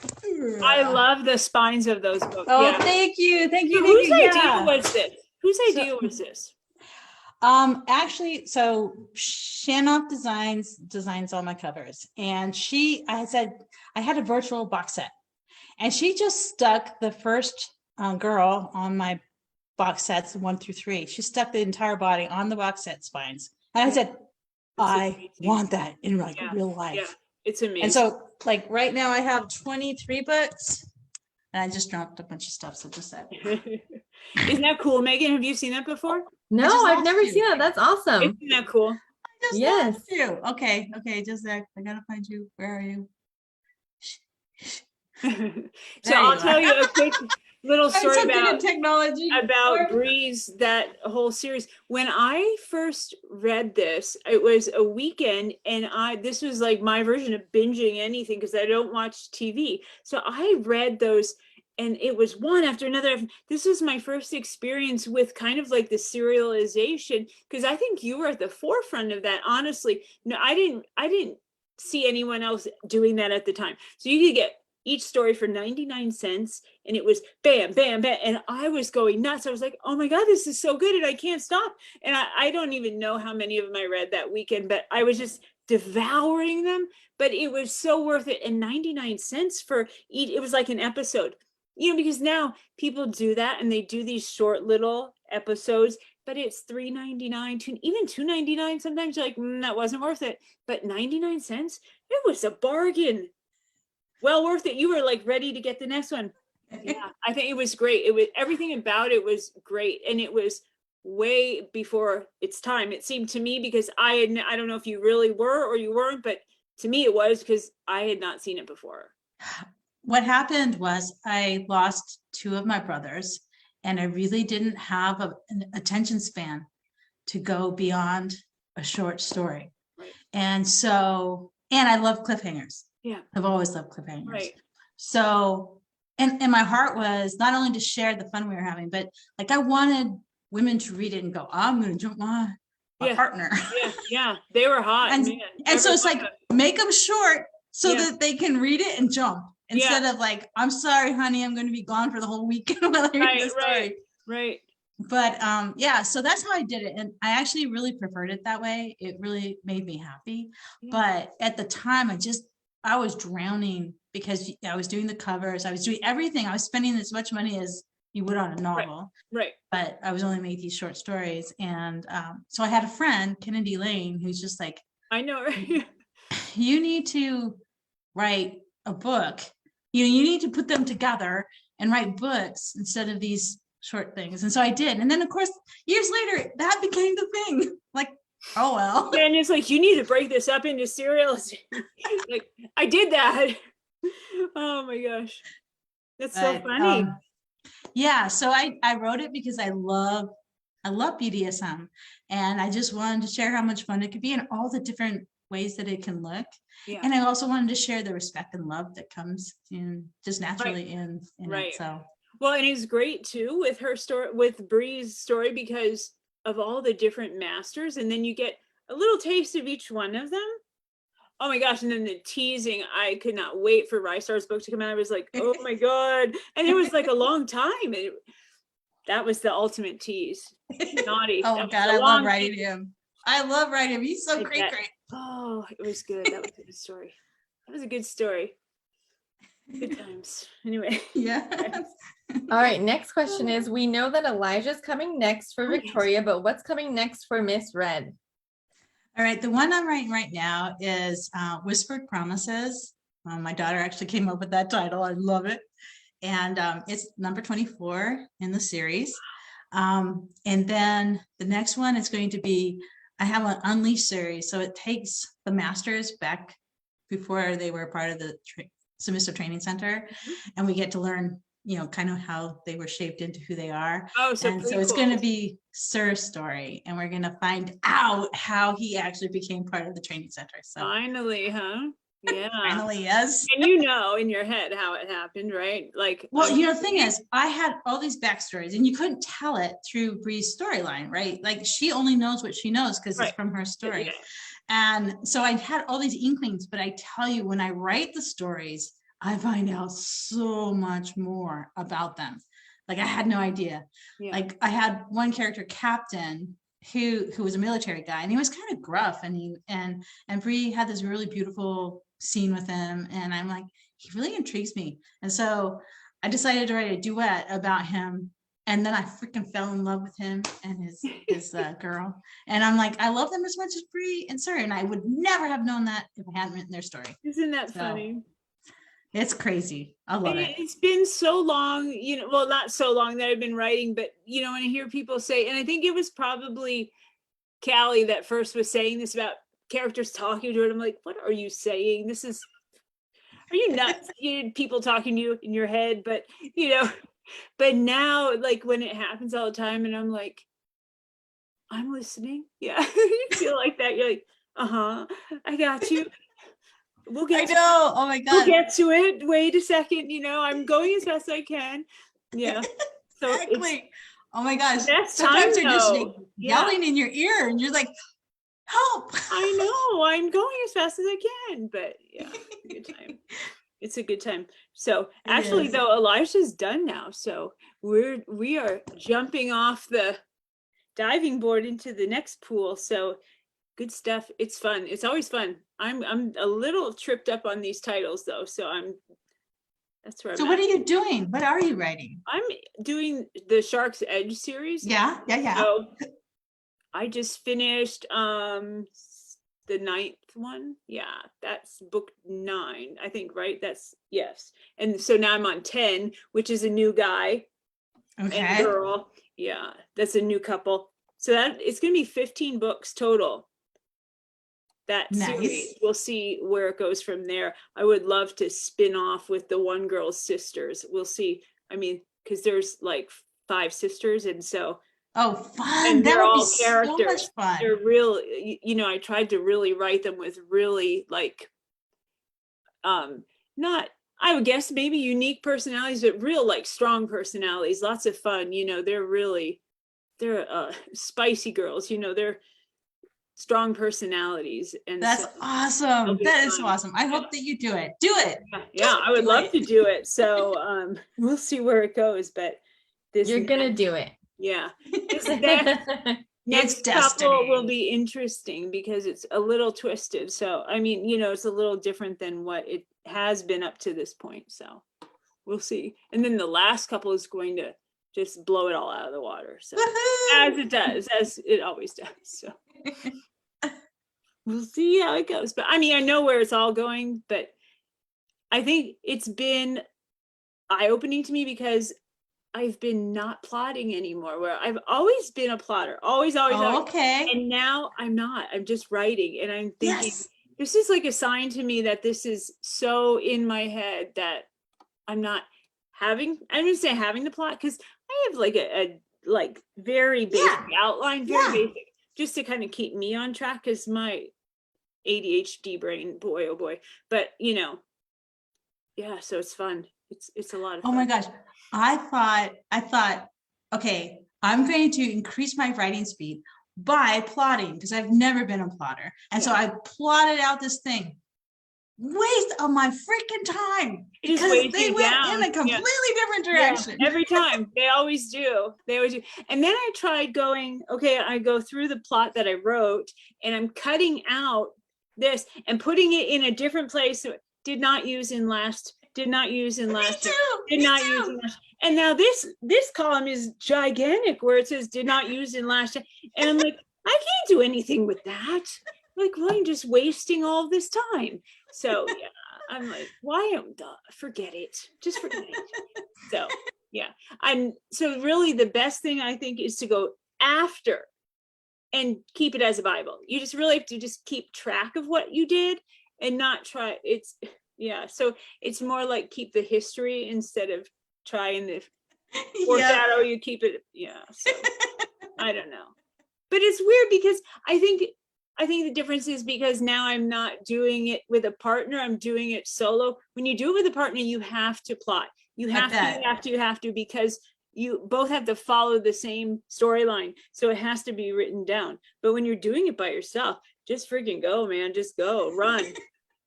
I love the spines of those books. Oh, Yeah. thank you. So whose idea Yeah. was this? Whose idea was this? Actually, so Shanoff designs all my covers, and I said I had a virtual box set, and she just stuck the first girl on my box sets 1 through 3. She stuck the entire body on the box set spines, and I said, I amazing. want that in like Yeah, real life. Yeah, it's amazing. And so, like right now, I have 23 books, and I just dropped a bunch of stuff. So just that. Isn't that cool, Megan? Have you seen that before? No, just I've lost never you. seen that. That's awesome. Isn't that cool? Just Yes. lost you. Okay, just that. I gotta find you. Where are you? So There I'll you tell are. you a quick little story about technology. Bree's, that whole series. When I first read this, it was a weekend, and this was like my version of binging anything because I don't watch TV. So I read those, and it was one after another. This was my first experience with kind of like the serialization, because I think you were at the forefront of that. Honestly, no, I didn't see anyone else doing that at the time. So you could get each story for 99 cents, and it was bam, bam, bam. And I was going nuts. I was like, oh my God, this is so good. And I can't stop. And I don't even know how many of them I read that weekend, but I was just devouring them. But it was so worth it. And 99 cents for each, it was like an episode, you know, because now people do that and they do these short little episodes, but it's $3.99, even $2.99. Sometimes you're like, that wasn't worth it. But 99 cents, it was a bargain. Well worth it. You were like ready to get the next one. Yeah, I think it was great. It was, everything about it was great, and it was way before its time, it seemed to me, because I don't know if you really were or you weren't, but to me it was, because I had not seen it before. What happened was I lost 2 of my brothers, and I really didn't have an attention span to go beyond a short story. Right. And so, and I love cliffhangers. Yeah. I've always loved cliffhangers. Right. So, and my heart was not only to share the fun we were having, but like I wanted women to read it and go, I'm going to jump my Yeah. partner. Yeah. Yeah. They were hot. And, man. and so it's like, Everyone- make them short so Yeah. that they can read it and jump instead of like, I'm sorry, honey, I'm going to be gone for the whole weekend while I read this story. Right. But yeah, so that's how I did it. And I actually really preferred it that way. It really made me happy. Yeah. But at the time, I was drowning because I was doing the covers. I was doing everything. I was spending as much money as you would on a novel, Right. but I was only making these short stories. And so I had a friend, Kennedy Lane, who's just like, I know. Right? you need to write a book. You need to put them together and write books instead of these short things. And so I did. And then of course, years later, that became the thing. Like, oh well. And it's like, you need to break this up into serials. Like, I did that. Oh my gosh. That's so But, funny. yeah, so I wrote it because I love BDSM, and I just wanted to share how much fun it could be and all the different ways that it can look. Yeah. And I also wanted to share the respect and love that comes in just naturally in Right. it. So Well, and it's great too with her story, with Bree's story, because of all the different masters, and then you get a little taste of each one of them. Oh my gosh. And then the teasing, I could not wait for Rystar's book to come out. I was like, oh my God. And it was like a long time. That was the ultimate tease. Naughty. oh That was God, a I love long writing tease. him. I love writing him. He's so I great. bet. Oh, it was good. That was a good story. That was a good story. Good times. Anyway. Yeah. All right, next question is, we know that Elijah's coming next for Oh, yes. Victoria, but what's coming next for Miss Red? All right, the one I'm writing right now is Whispered Promises. My daughter actually came up with that title. I love it. And it's number 24 in the series. And then the next one is going to be, I have an Unleashed series. So it takes the masters back before they were part of the Submissive Training Center. And we get to learn, kind of how they were shaped into who they are. Oh, so And so it's going to prequels. be Sir's story, and we're going to find out how he actually became part of the training center. So Finally, huh? Yeah. finally, yes. And you know in your head how it happened, right? Like, Well, the thing is, I had all these backstories, and you couldn't tell it through Bree's storyline, right? Like she only knows what she knows because Right. it's from her story. yeah. And so I had all these inklings, but I tell you, when I write the stories, I find out so much more about them. Like I had no idea. Yeah. Like I had one character, Captain, who was a military guy, and he was kind of gruff, and Bree had this really beautiful scene with him, and I'm like, he really intrigues me. And so I decided to write a duet about him, and then I freaking fell in love with him and his girl. And I'm like, I love them as much as Bree and Sir, and I would never have known that if I hadn't written their story. Isn't that So, funny? It's crazy. I love it. It's been so long, well, not so long that I've been writing, but when I hear people say, and I think it was probably Callie that first was saying this about characters talking to her. I'm like, what are you saying? Are you nuts? People talking to you in your head, but but now, like when it happens all the time, and I'm like, I'm listening. Yeah, you feel like that. You're like, I got you. We'll I get know. Oh my we'll God. get to it. Wait a second. I'm going as best I can. Yeah. So it's Exactly. Oh my gosh. best Sometimes time they're just though. Yeah, yelling in your ear, and you're like, help. I know. I'm going as fast as I can, but yeah, it's a good time. It's a good time. So actually, is. though, Elijah's done now. So we are jumping off the diving board into the next pool. So good stuff. It's fun. It's always fun. I'm a little tripped up on these titles though. So that's where So I'm what at. are you doing? What are you writing? I'm doing the Shark's Edge series. Yeah. So I just finished the 9th one. Yeah, that's book 9, I think, right? Yes. And so now I'm on 10, which is a new guy and Okay. girl. Yeah, that's a new couple. So that it's gonna be 15 books total. That series, Nice. we'll see where it goes from there. I would love to spin off with the one girl's sisters. We'll see. I mean, because there's like 5 sisters, and so Oh, fun. and That they're would be all so characters. much fun. They're real. I tried to really write them with really like not, I would guess maybe unique personalities, but real like strong personalities, lots of fun, they're spicy girls, they're strong personalities. And That's so awesome. it'll be That is so fun. awesome. I hope that you do it. Do it. Yeah, I would do love it. to do it. So we'll see where it goes, but this You're gonna do it. yeah. This next couple will destiny. be interesting because it's a little twisted. So I mean, it's a little different than what it has been up to this point. So we'll see. And then the last couple is going to just blow it all out of the water. So Woohoo! as it does, as it always does. So we'll see how it goes. But I mean, I know where it's all going, but I think it's been eye-opening to me because I've been not plotting anymore, where I've always been a plotter, always, Oh, always. okay. And now I'm not, I'm just writing and I'm thinking, Yes. this is like a sign to me that this is so in my head that I'm not I'm gonna say having the plot, because I have like a like very basic outline, very Yeah. basic, just to kind of keep me on track, because my ADHD brain, boy, oh boy. But yeah, so it's fun. It's a lot of Oh fun. my gosh. I thought, okay, I'm going to increase my writing speed by plotting because I've never been a plotter. And so I plotted out this thing. Waste of my freaking time It just because weighs they you went down. in a Yeah. completely different Yeah, direction. every time. They always do. They always do. And then I tried going, okay, I go through the plot that I wrote and I'm cutting out this and putting it in a different place. So did not use in last, did not use in Me last, too. did Me not too. use in last. And now this column is gigantic where it says did not use in last. And I'm like, I can't do anything with that. Like, well, I'm just wasting all this time. So yeah, I'm like, why forget it. Just forget it. So yeah. So really the best thing I think is to go after and keep it as a Bible. You just really have to just keep track of what you did and not try yeah. So it's more like keep the history instead of trying to foreshadow. You keep it. Yeah. So I don't know, but it's weird because I think the difference is because now I'm not doing it with a partner. I'm doing it solo. When you do it with a partner, you have to plot. You have to, because you both have to follow the same storyline. So it has to be written down. But when you're doing it by yourself, just freaking go, man. Just go, run.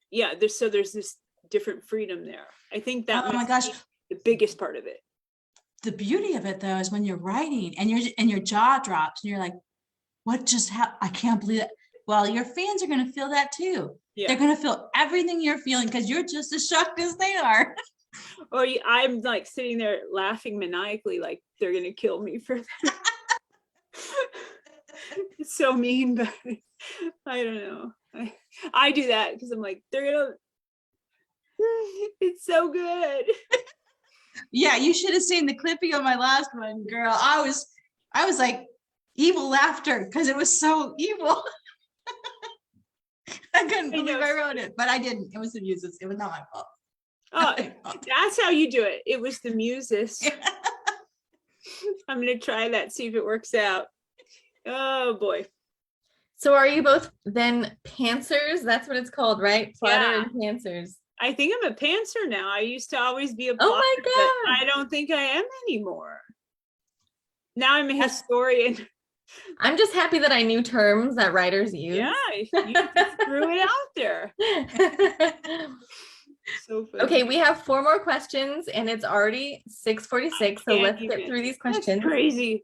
Yeah. There's this different freedom there. I think that Oh my must gosh. be the biggest part of it. The beauty of it though is when you're writing and your jaw drops and you're like, what just happened? I can't believe it. Well, your fans are going to feel that too. Yeah. They're going to feel everything you're feeling because you're just as shocked as they are. Or I'm like sitting there laughing maniacally, like they're going to kill me for that. It's so mean, but I don't know. I do that because I'm like, they're going to, it's so good. Yeah, you should have seen the clipping of my last one, girl. I was like evil laughter because it was so evil. I couldn't believe I wrote it, but I didn't. It was the muses. It was not my fault. Oh, that's how you do it. It was the muses. I'm going to try that, see if it works out. Oh boy. So are you both then pantsers? That's what it's called, right? Plotter Yeah. and pantsers. I think I'm a pantser now. I used to always be a plotter, Oh my but God. I don't think I am anymore. Now I'm a historian. I'm just happy that I knew terms that writers use. Yeah, you just threw it out there. So funny. Okay, we have 4 more questions and it's already 6:46. So Can't let's even. get through these That's questions. crazy.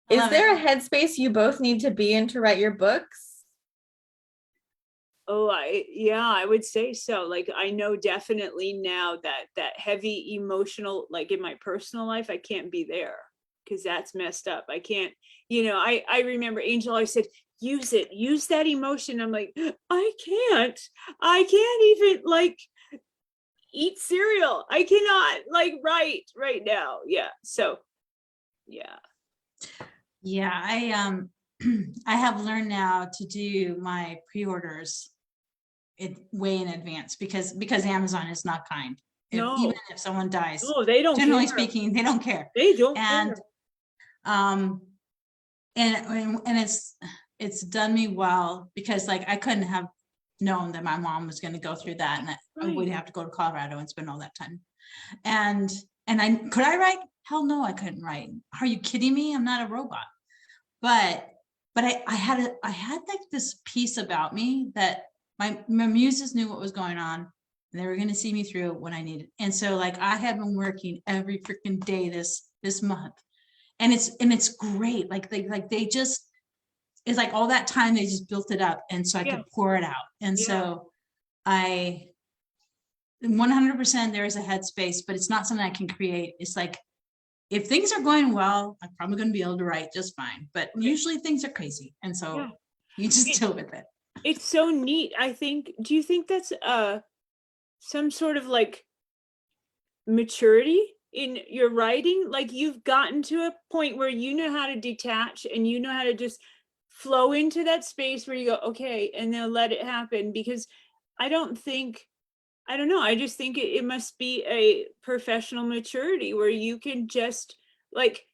I Is love there it. a headspace you both need to be in to write your books? Oh, I would say so. Like, I know definitely now that heavy emotional, like in my personal life, I can't be there because that's messed up. I can't, I remember Angel always said, use that emotion. I'm like, I can't even like eat cereal. I cannot like write right now. Yeah. So yeah. Yeah, I have learned now to do my pre-orders way in advance because Amazon is not kind. No. Even if someone dies, No, they don't generally care. speaking, they don't care. They don't And care. and it's done me well because like I couldn't have known that my mom was going to go through that and that I would Right. have to go to Colorado and spend all that time. And could I write? Hell no, I couldn't write. Are you kidding me? I'm not a robot. But I had like this piece about me that my muses knew what was going on and they were going to see me through when I needed. And so like I have been working every freaking day this month. And it's great. Like they just, it's like all that time they just built it up and so I Yeah. could pour it out. And Yeah. so I 100% there is a headspace, but it's not something I can create. It's like if things are going well, I'm probably going to be able to write just fine. But Right. usually things are crazy, and so Yeah. you just It- deal with it. It's so neat. I think, do you think that's some sort of like maturity in your writing? Like you've gotten to a point where you know how to detach and you know how to just flow into that space where you go, okay, and then let it happen. Because I don't think, I don't know, I just think it must be a professional maturity where you can just like,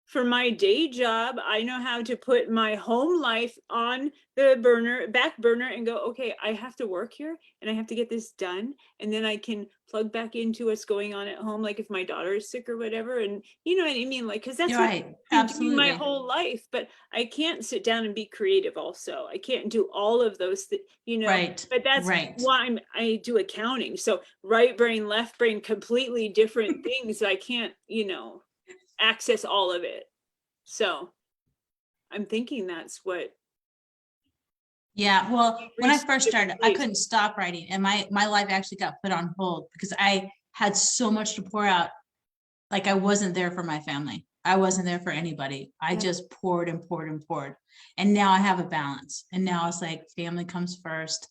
for my day job, I know how to put my home life on the back burner and go, okay, I have to work here and I have to get this done. And then I can plug back into what's going on at home. Like if my daughter is sick or whatever, and you know what I mean? Like, cause that's You're what right. I've been doing my Absolutely. whole life, but I can't sit down and be creative also. I can't do all of those things, you know, Right. but that's Right. why I do accounting. So right brain, left brain, completely different things. I can't, you know, access all of it. So I'm thinking that's what Yeah. Well, when I reached first a different started, I place. couldn't stop writing, and my life actually got put on hold because I had so much to pour out. Like I wasn't there for my family. I wasn't there for anybody. I Yeah. just poured and poured and poured. And now I have a balance. And now it's like family comes first.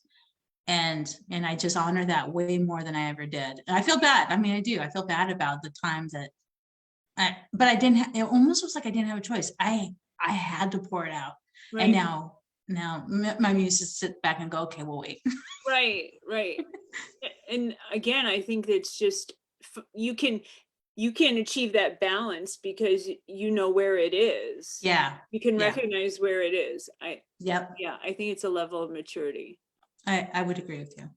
And I just honor that way more than I ever did. And I feel bad. I mean, I do. I feel bad about the times that but I didn't it almost was like I didn't have a choice. I had to pour it out. And Right, my muse just sit back and go, okay, we'll wait. right. And again, I think it's just you can achieve that balance because you know where it is. Yeah. You can Yeah. recognize where it is. Yep. Yeah, I think it's a level of maturity. I would agree with you.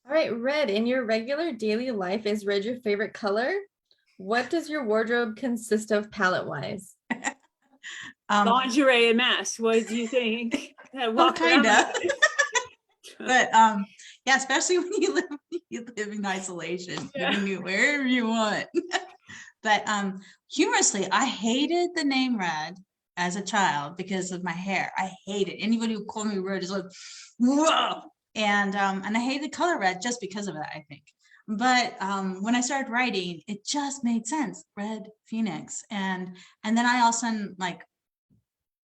All right, red. In your regular daily life, is red your favorite color? What does your wardrobe consist of palette-wise? Lingerie and masks. What do you think? I walk around kinda. like this. But yeah, especially when you live in isolation, you can do wherever you want. But humorously, I hated the name Red as a child because of my hair. I hate it. Anybody who called me Red is like, whoa. And I hate the color red just because of that, I think. But when I started writing, it just made sense. Red Phoenix. And then I all of a sudden like,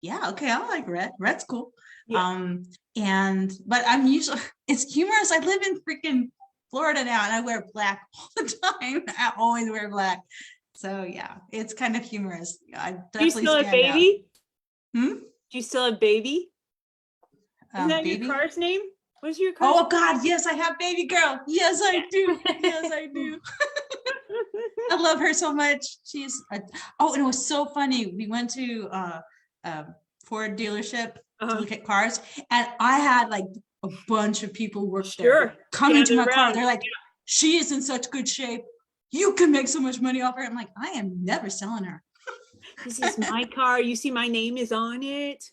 yeah, okay, I like red. Red's cool. Yeah. But I'm usually, it's humorous. I live in freaking Florida now and I wear black all the time. I always wear black. So yeah, it's kind of humorous. I Do you definitely still have stand out. baby? Hmm? Do you still have baby? Isn't that Baby? your car's name? What's your car's Oh God, yes, I have baby girl. Yes, I do. Yes, I do. I love her so much. Oh, and it was so funny. We went to Ford dealership to look at cars, and I had like a bunch of people work Sure. there coming to my Gather car. around. They're like, she is in such good shape. You can make so much money off her. I'm like, I am never selling her. This is my car. You see my name is on it.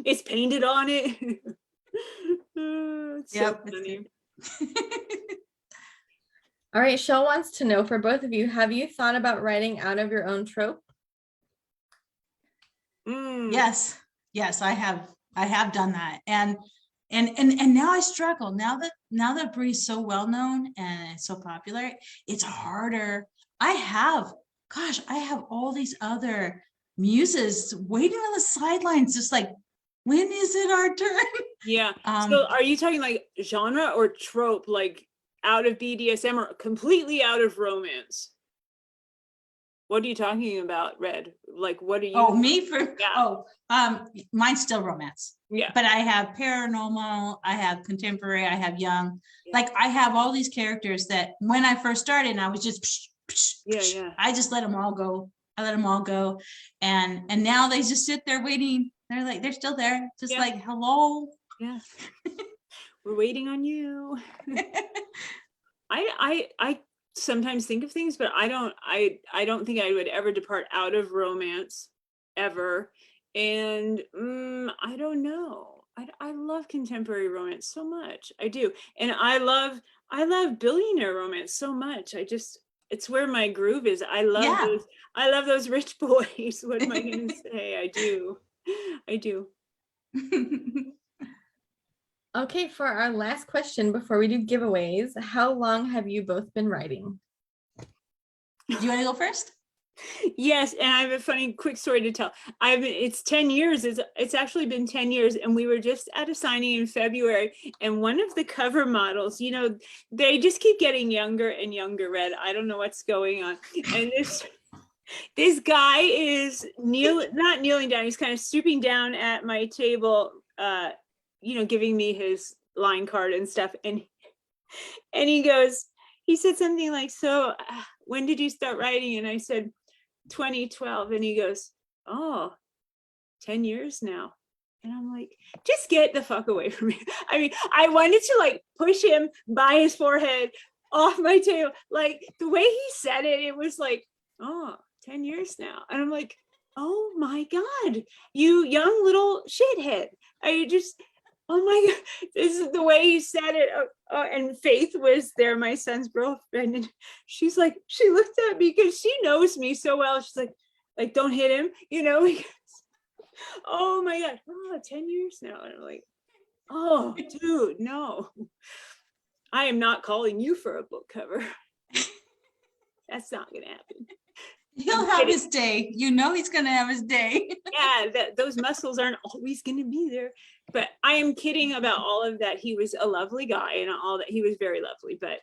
It's painted on it. It's so Yep, it's funny. All right, Shell wants to know for both of you, have you thought about writing out of your own trope? Yes, I have done that. And now I struggle. Now that Bree's so well known and it's so popular, it's harder. I have all these other muses waiting on the sidelines, just like, when is it our turn? Yeah. So are you talking like genre or trope, like out of BDSM or completely out of romance? What are you talking about, Red? Like, what are you? Oh, me for Yeah. mine's still romance. Yeah. But I have paranormal, I have contemporary, I have young. Yeah. Like I have all these characters that when I first started, and I was just Yeah. I just let them all go. I let them all go. And now they just sit there waiting. They're like, they're still there, just Yeah. like, hello. Yeah. We're waiting on you. I sometimes think of things, but I don't think I would ever depart out of romance ever. And I don't know. I love contemporary romance so much. I do. And I love billionaire romance so much. It's where my groove is. Yeah. I love those rich boys. What am I gonna say? I do. I do. Okay, for our last question before we do giveaways, how long have you both been writing? Do you want to go first? Yes, and I have a funny quick story to tell. It's 10 years. It's actually been 10 years, and we were just at a signing in February, and one of the cover models, they just keep getting younger and younger, Red. I don't know what's going on. And this guy is not kneeling down, he's kind of stooping down at my table, giving me his line card and stuff. And he said something like, so when did you start writing? And I said, 2012. And he goes, oh, 10 years now. And I'm like, just get the fuck away from me. I mean, I wanted to like push him by his forehead off my table. Like the way he said it, it was like, oh, 10 years now. And I'm like, oh my God, you young little shithead. Oh my God, this is the way he said it. And Faith was there, my son's girlfriend. And she looked at me because she knows me so well. She's like, don't hit him, because, oh my God, 10 years now. And I'm like, oh, dude, no, I am not calling you for a book cover. That's not going to happen. He'll have his day. He's going to have his day. Yeah, those muscles aren't always going to be there. But I am kidding about all of that. He was a lovely guy and all that. He was very lovely. But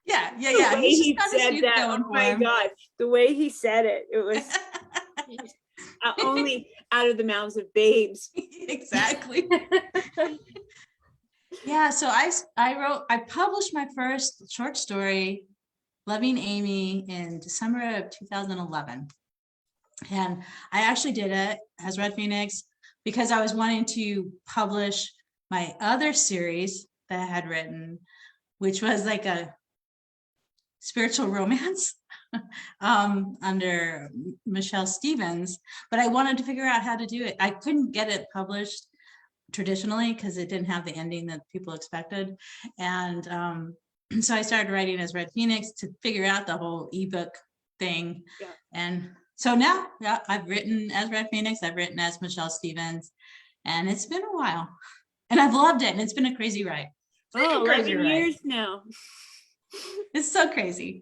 yeah. The way he just got his said youth that, going oh for my him. God, the way he said it, it was only out of the mouths of babes. Exactly. Yeah, so I published my first short story, Loving Amy, in December of 2011. And I actually did it as Red Phoenix because I was wanting to publish my other series that I had written, which was like a spiritual romance under Michelle Stevens. But I wanted to figure out how to do it. I couldn't get it published traditionally because it didn't have the ending that people expected. And so I started writing as Red Phoenix to figure out the whole ebook thing. Yeah. And so now, yeah, I've written as Red Phoenix, I've written as Michelle Stevens, and it's been a while. And I've loved it, and it's been a crazy ride. Oh, 11 years now. It's so crazy.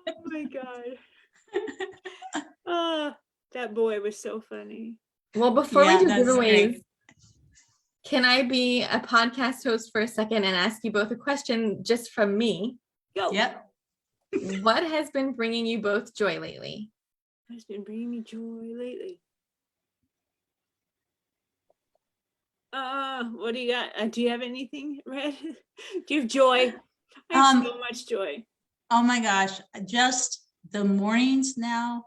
Oh my God. Oh, that boy was so funny. Well, before Yeah, we do that's giveaways, great. can I be a podcast host for a second and ask you both a question just from me? Go. Yep. What has been bringing you both joy lately? Has been bringing me joy lately. What do you got? Do you have anything, Red? Do you have joy? I have so much joy. Oh my gosh, just the mornings now,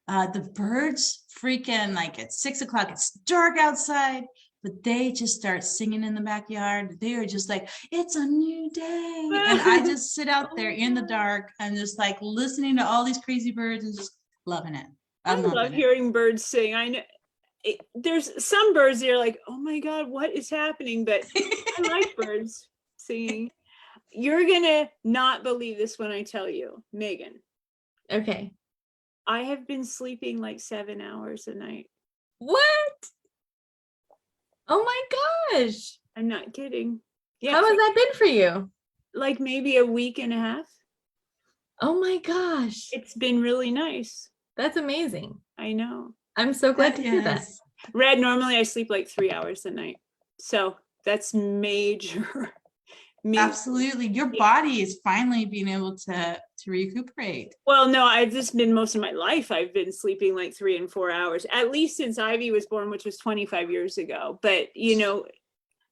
the birds freaking like at 6 o'clock, it's dark outside, but they just start singing in the backyard. They are just like, it's a new day. And I just sit out there in the dark and just like listening to all these crazy birds and just loving it. I I'm love loving it. hearing birds sing. I know there's some birds that are like, oh my God, what is happening? But I like birds singing. You're gonna not believe this when I tell you, Megan. Okay. I have been sleeping like 7 hours a night. What? Oh my gosh. I'm not kidding. Yeah, How has that been for you? like maybe a week and a half. Oh my gosh. It's been really nice. That's amazing. I know. I'm so glad to hear that. Yes. Red, normally I sleep like 3 hours a night. So that's major. Absolutely. Your body is finally being able to recuperate. Well, no, I've just been most of my life. I've been sleeping like 3 and 4 hours, at least since Ivy was born, which was 25 years ago. But,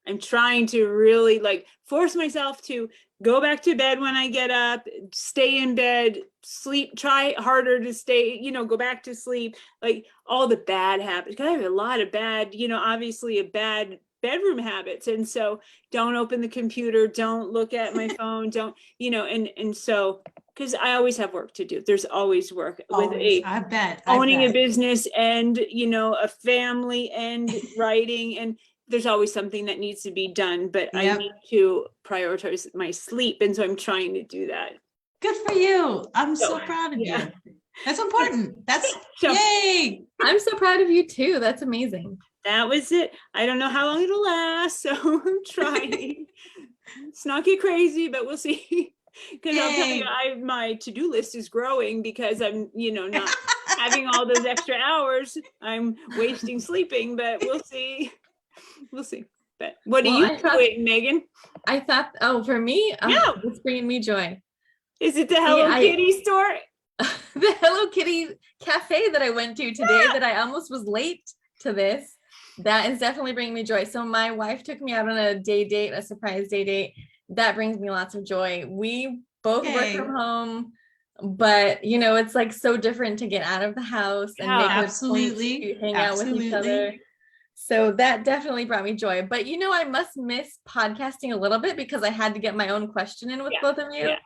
I'm trying to really like force myself to go back to bed when I get up, stay in bed, sleep, try harder to stay, go back to sleep, like all the bad habits. 'Cause I have a lot of bad, obviously a bad bedroom habits. And so don't open the computer, don't look at my phone, don't, and so, because I always have work to do. There's always work with Always. I bet. I owning a bet. business and, a family and writing, and there's always something that needs to be done, but I Yep. need to prioritize my sleep. And so I'm trying to do that. Good for you. I'm so So, proud of yeah. you. That's important. That's So yay. I'm so proud of you too. That's amazing. that was it. I don't know how long it'll last, so I'm trying. Let's not get crazy, but we'll see. Because I'll tell you, Yay. my to-do list is growing because I'm, not having all those extra hours. I'm wasting sleeping, but we'll see. We'll see. But what are Well, you I thought- doing, Megan? I thought, oh, for me, Yeah. it's bringing me joy. Is it the Hello I- Kitty store? The Hello Kitty cafe that I went to today that I almost was late to this. That is definitely bringing me joy. So my wife took me out on a surprise day date. That brings me lots of joy. We both work Yay. from home, but it's like so different to get out of the house and make those points Absolutely. to hang out with each other. Absolutely. So that definitely brought me joy. But I must miss podcasting a little bit because I had to get my own question in with Yeah, both of you. yeah.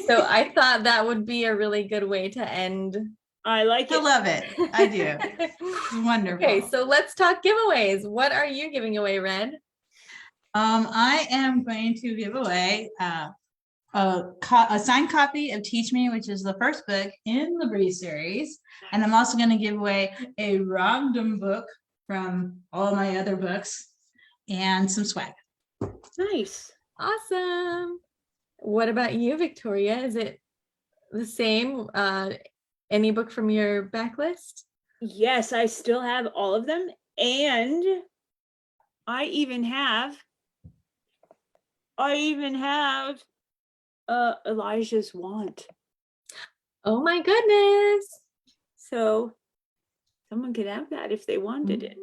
So I thought that would be a really good way to end. I like I it. love it. I do. It's wonderful. Okay, so let's talk giveaways. What are you giving away, Red? I am going to give away a signed copy of Teach Me, which is the first book in the Bree series. And I'm also going to give away a random book from all my other books and some swag. Nice. Awesome. What about you, Victoria? Is it the same? Any book from your backlist? Yes, I still have all of them. And I even have Elijah's Want. Oh my goodness. So someone could have that if they wanted it.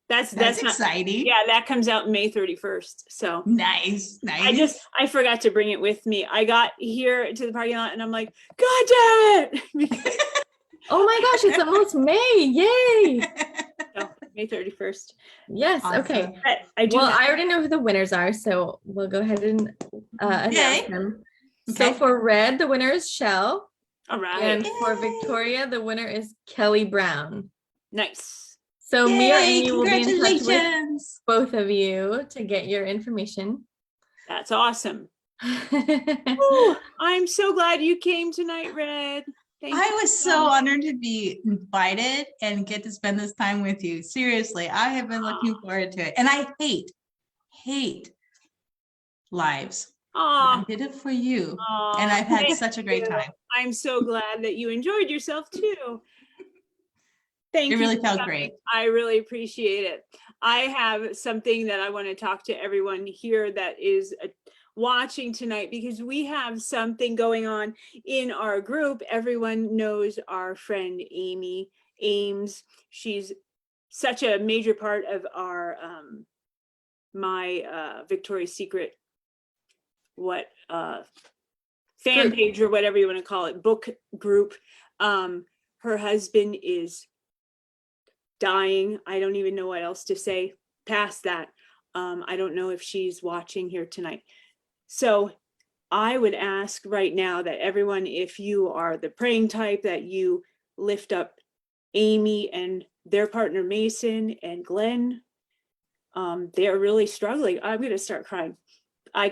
That's That's not, exciting. yeah, that comes out May 31st. So Nice. Nice. I forgot to bring it with me. I got here to the parking lot and I'm like, God damn it. Because- Oh my gosh, it's almost May. Yay. so, May 31st. Yes. Awesome. Okay. I do Well, have- I already know who the winners are, so we'll go ahead and announce Yay. them. So Okay. for Red, the winner is Shell. all right. And for Yay. Victoria, the winner is Kelly Brown. Nice. So me or Yay, Amy will be in touch with congratulations. both of you to get your information. That's awesome. Ooh, I'm so glad you came tonight, Red. Thank I you was so honored to be invited and get to spend this time with you. Seriously, I have been looking forward to it. And I hate lives. But I Aw, did it for you. aw, And I've had thank such a great you. time. I'm so glad that you enjoyed yourself too. Thank It you. really for felt coming. great. I really appreciate it. I have something that I want to talk to everyone here that is watching tonight, because we have something going on in our group. Everyone knows our friend Amy Ames. She's such a major part of our my Victoria's Secret fan Group. page, or whatever you want to call it, book group. Her husband is dying. I don't even know what else to say past that. I don't know if she's watching here tonight. So I would ask right now that everyone, if you are the praying type, that you lift up Amy and their partner Mason and Glenn. They're really struggling. I'm going to start crying. I'm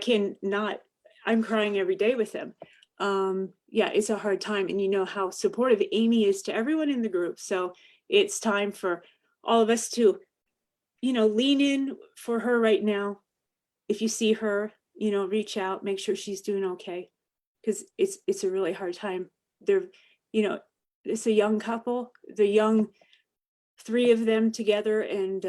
crying every day with them. Yeah, it's a hard time. And you know how supportive Amy is to everyone in the group. So it's time for all of us to, lean in for her right now. If you see her, reach out, make sure she's doing okay. Because it's a really hard time. They're, it's a young couple, the young three of them together. And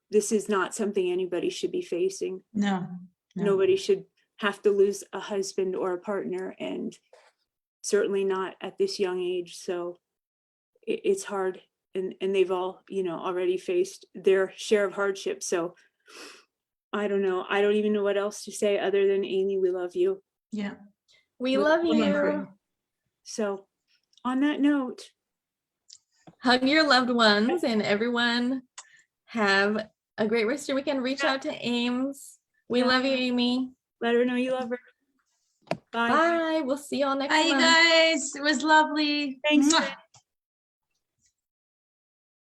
this is not something anybody should be facing. No. Nobody should have to lose a husband or a partner, and certainly not at this young age. So it's hard, and they've all, already faced their share of hardship. So I don't know. I don't even know what else to say other than Amy, we love you. Yeah. We We're love pulling you. for you. So on that note, Hug your loved ones, and everyone Have a great rest of your weekend. Reach out to Ames. We Yeah. love you, Amy. Let her know you love her. Bye. Bye. We'll see y'all next Bye, you month. guys. It was lovely. Thanks, Mwah. Fran.